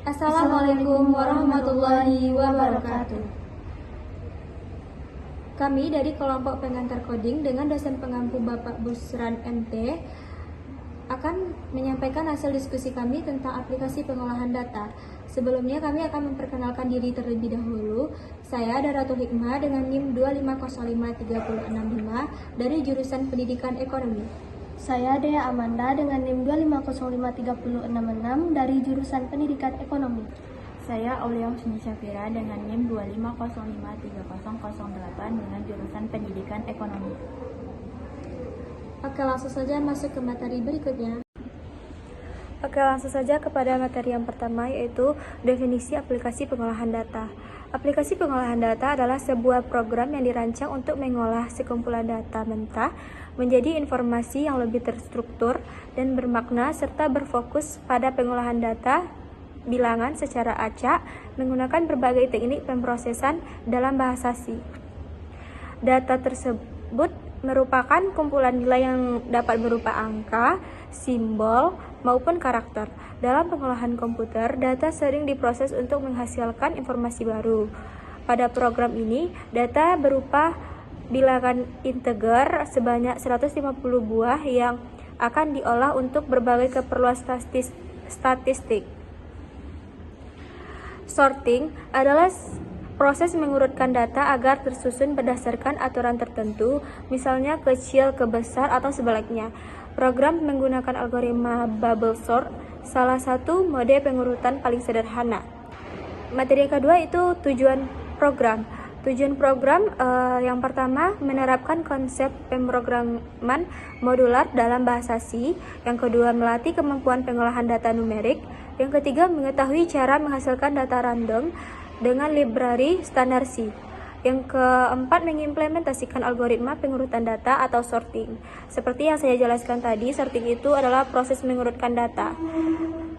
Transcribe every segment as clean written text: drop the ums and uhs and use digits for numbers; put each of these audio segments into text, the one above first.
Assalamualaikum warahmatullahi wabarakatuh. Kami dari kelompok pengantar coding dengan dosen pengampu Bapak Busran MT akan menyampaikan hasil diskusi kami tentang aplikasi pengolahan data. Sebelumnya kami akan memperkenalkan diri terlebih dahulu. Saya Daratul Hikmah dengan NIM 2505365 dari jurusan Pendidikan Ekonomi. Saya Dea Amanda dengan NIM 2505366 dari jurusan Pendidikan Ekonomi. Saya Aulia Husni Syafira dengan NIM 2505308 dengan jurusan Pendidikan Ekonomi. Oke, langsung saja masuk ke materi berikutnya. Oke, langsung saja kepada materi yang pertama, yaitu definisi aplikasi pengolahan data. Aplikasi pengolahan data adalah sebuah program yang dirancang untuk mengolah sekumpulan data mentah menjadi informasi yang lebih terstruktur dan bermakna serta berfokus pada pengolahan data bilangan secara acak menggunakan berbagai teknik pemrosesan dalam bahasa C. Data tersebut merupakan kumpulan nilai yang dapat berupa angka, simbol, maupun karakter. Dalam pengolahan komputer, data sering diproses untuk menghasilkan informasi baru. Pada program ini, data berupa bilangan integer sebanyak 150 buah yang akan diolah untuk berbagai keperluan statistik. Sorting adalah proses mengurutkan data agar tersusun berdasarkan aturan tertentu, misalnya kecil ke besar atau sebaliknya. Program menggunakan algoritma bubble sort, salah satu mode pengurutan paling sederhana. Materi yang kedua itu tujuan program. Tujuan program yang pertama menerapkan konsep pemrograman modular dalam bahasa C. Yang kedua melatih kemampuan pengolahan data numerik. Yang ketiga mengetahui cara menghasilkan data random dengan library standar C. Yang keempat mengimplementasikan algoritma pengurutan data atau sorting. Seperti yang saya jelaskan tadi, sorting itu adalah proses mengurutkan data.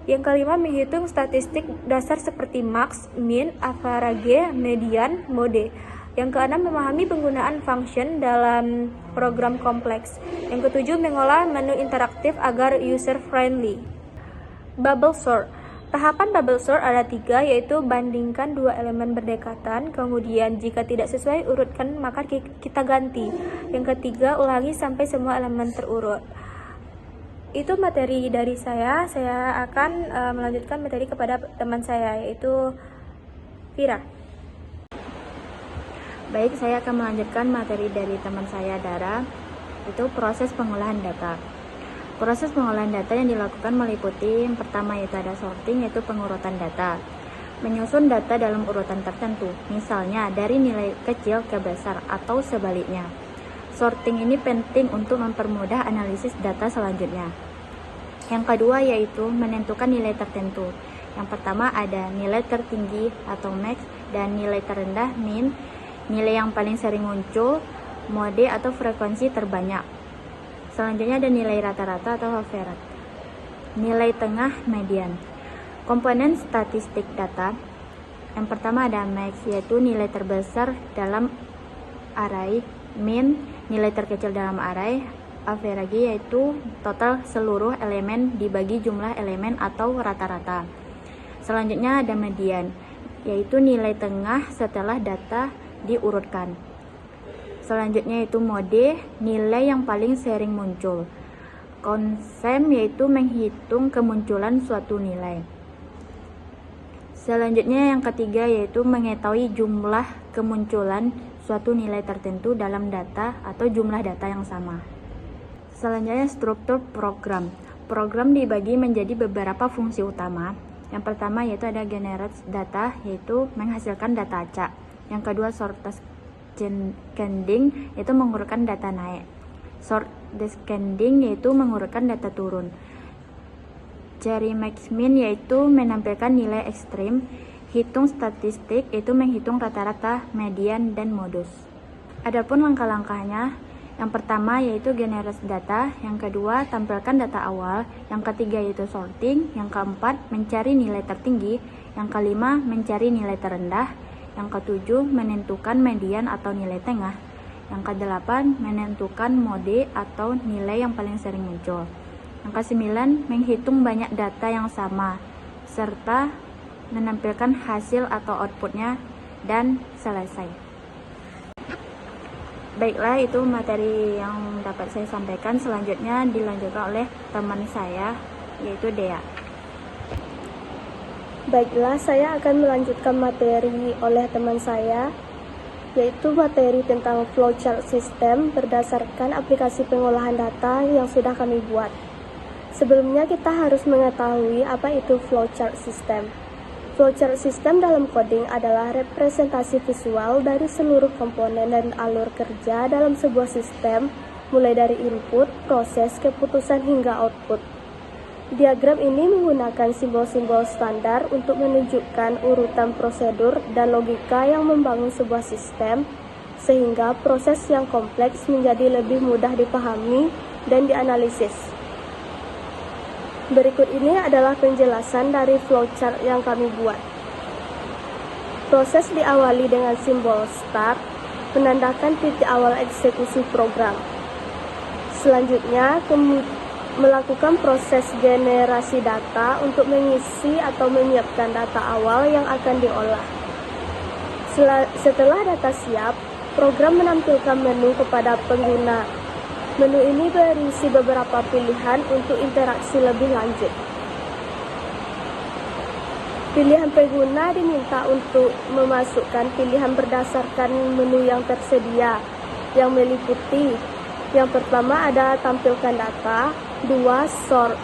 Yang kelima menghitung statistik dasar seperti max, min, average, median, mode. Yang keenam memahami penggunaan function dalam program kompleks. Yang ketujuh mengolah menu interaktif agar user friendly. Bubble sort. Tahapan bubble sort ada 3, yaitu bandingkan dua elemen berdekatan, kemudian jika tidak sesuai urutkan maka kita ganti. Yang ketiga ulangi sampai semua elemen terurut. Itu materi dari saya akan melanjutkan materi kepada teman saya, yaitu Vira. Baik, saya akan melanjutkan materi dari teman saya Dara, itu proses pengolahan data. Proses pengolahan data yang dilakukan meliputi yang pertama yaitu ada sorting, yaitu pengurutan data. Menyusun data dalam urutan tertentu, misalnya dari nilai kecil ke besar atau sebaliknya. Sorting ini penting untuk mempermudah analisis data selanjutnya. Yang kedua yaitu menentukan nilai tertentu. Yang pertama ada nilai tertinggi atau max dan nilai terendah min, nilai yang paling sering muncul, mode atau frekuensi terbanyak. Selanjutnya ada nilai rata-rata atau average. Nilai tengah median. Komponen statistik data. Yang pertama ada max, yaitu nilai terbesar dalam array, min, nilai terkecil dalam array, average yaitu total seluruh elemen dibagi jumlah elemen atau rata-rata. Selanjutnya ada median, yaitu nilai tengah setelah data diurutkan. Selanjutnya yaitu mode, nilai yang paling sering muncul. Konsem yaitu menghitung kemunculan suatu nilai. Selanjutnya yang ketiga yaitu mengetahui jumlah kemunculan suatu nilai tertentu dalam data atau jumlah data yang sama. Selanjutnya struktur program. Program dibagi menjadi beberapa fungsi utama. Yang pertama yaitu ada generate data, yaitu menghasilkan data acak. Yang kedua sort descending, yaitu mengurutkan data naik. Sort descending yaitu mengurutkan data turun. Cari max min yaitu menampilkan nilai ekstrim. Hitung statistik yaitu menghitung rata-rata, median, dan modus. Adapun langkah-langkahnya, yang pertama yaitu generate data, yang kedua tampilkan data awal, yang ketiga yaitu sorting, yang keempat mencari nilai tertinggi, yang kelima mencari nilai terendah, yang ketujuh menentukan median atau nilai tengah, yang kedelapan menentukan mode atau nilai yang paling sering muncul, yang kesembilan menghitung banyak data yang sama, serta menampilkan hasil atau outputnya, dan selesai. Baiklah, itu materi yang dapat saya sampaikan. Selanjutnya dilanjutkan oleh teman saya, yaitu Dea. Baiklah, saya akan melanjutkan materi oleh teman saya, yaitu materi tentang flowchart system berdasarkan aplikasi pengolahan data yang sudah kami buat. Sebelumnya kita harus mengetahui apa itu flowchart system. Flowchart system dalam coding adalah representasi visual dari seluruh komponen dan alur kerja dalam sebuah sistem, mulai dari input, proses, keputusan hingga output. Diagram ini menggunakan simbol-simbol standar untuk menunjukkan urutan prosedur dan logika yang membangun sebuah sistem, sehingga proses yang kompleks menjadi lebih mudah dipahami dan dianalisis. Berikut ini adalah penjelasan dari flowchart yang kami buat. Proses diawali dengan simbol start, menandakan titik awal eksekusi program. Selanjutnya, melakukan proses generasi data untuk mengisi atau menyiapkan data awal yang akan diolah. Setelah data siap, program menampilkan menu kepada pengguna. Menu ini berisi beberapa pilihan untuk interaksi lebih lanjut. Pilihan pengguna diminta untuk memasukkan pilihan berdasarkan menu yang tersedia, yang meliputi: yang pertama ada tampilkan data, 2 sort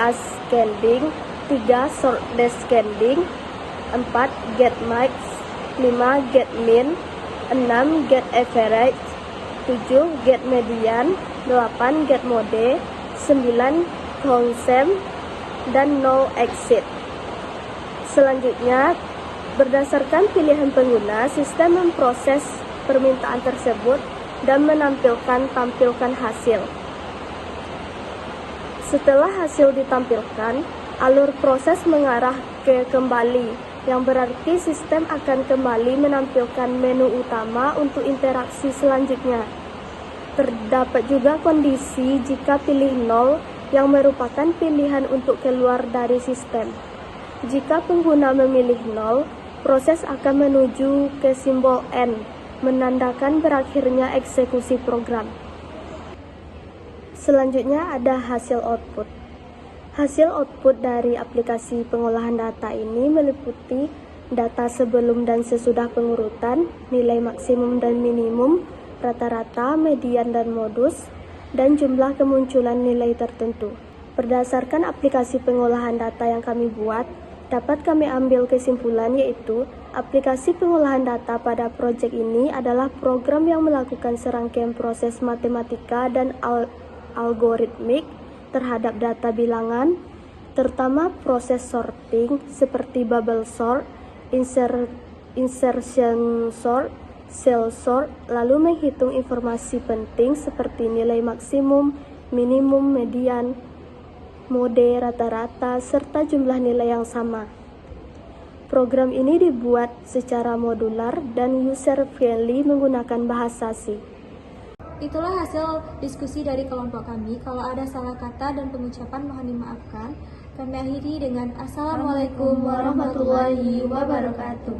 ascending, 3 sort descending, 4 get max, 5 get min, 6 get average, 7 get median, 8 get mode, 9 consent, dan no exit. Selanjutnya, berdasarkan pilihan pengguna, sistem memproses permintaan tersebut dan tampilkan hasil. Setelah hasil ditampilkan, alur proses mengarah ke kembali, yang berarti sistem akan kembali menampilkan menu utama untuk interaksi selanjutnya. Terdapat juga kondisi jika pilih 0 yang merupakan pilihan untuk keluar dari sistem. Jika pengguna memilih 0, proses akan menuju ke simbol N, menandakan berakhirnya eksekusi program. Selanjutnya ada hasil output. Hasil output dari aplikasi pengolahan data ini meliputi data sebelum dan sesudah pengurutan, nilai maksimum dan minimum, rata-rata, median dan modus, dan jumlah kemunculan nilai tertentu. Berdasarkan aplikasi pengolahan data yang kami buat, dapat kami ambil kesimpulan, yaitu aplikasi pengolahan data pada proyek ini adalah program yang melakukan serangkaian proses matematika dan algoritmik terhadap data bilangan, terutama proses sorting seperti bubble sort, insertion sort, cell sort, lalu menghitung informasi penting seperti nilai maksimum, minimum, median, mode, rata-rata, serta jumlah nilai yang sama. Program ini dibuat secara modular dan user-friendly menggunakan bahasa C. Itulah hasil diskusi dari kelompok kami. Kalau ada salah kata dan pengucapan mohon dimaafkan. Kami akhiri dengan Assalamualaikum warahmatullahi wabarakatuh.